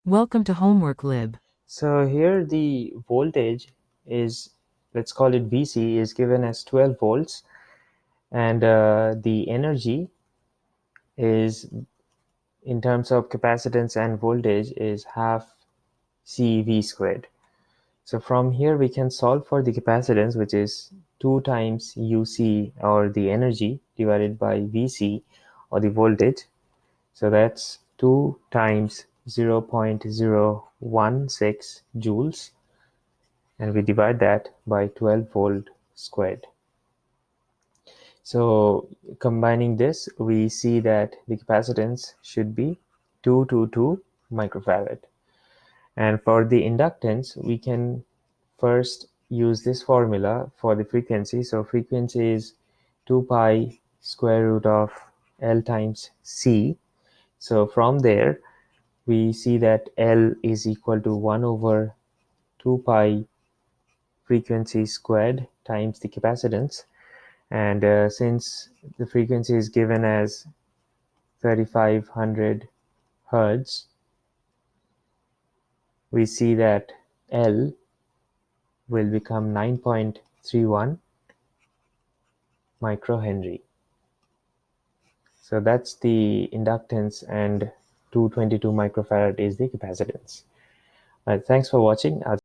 Welcome to Homework Lib. So here the voltage is, let's call it VC, is given as 12 volts, and the energy is, in terms of capacitance and voltage, is half CV squared. So from here we can solve for the capacitance, which is 2 times UC, or the energy, divided by VC, or the voltage. So that's 2 times 0.016 joules, and we divide that by 12 volt squared. So combining this, we see that the capacitance should be 222 microfarad. And for the inductance, we can first use this formula for the frequency. So frequency is 2 pi square root of L times C. So from there, we see that L is equal to 1 over 2 pi frequency squared times the capacitance. And since the frequency is given as 3500 hertz, we see that L will become 9.31 microhenry. So that's the inductance, and 222 microfarad is the capacitance. Thanks for watching. I'll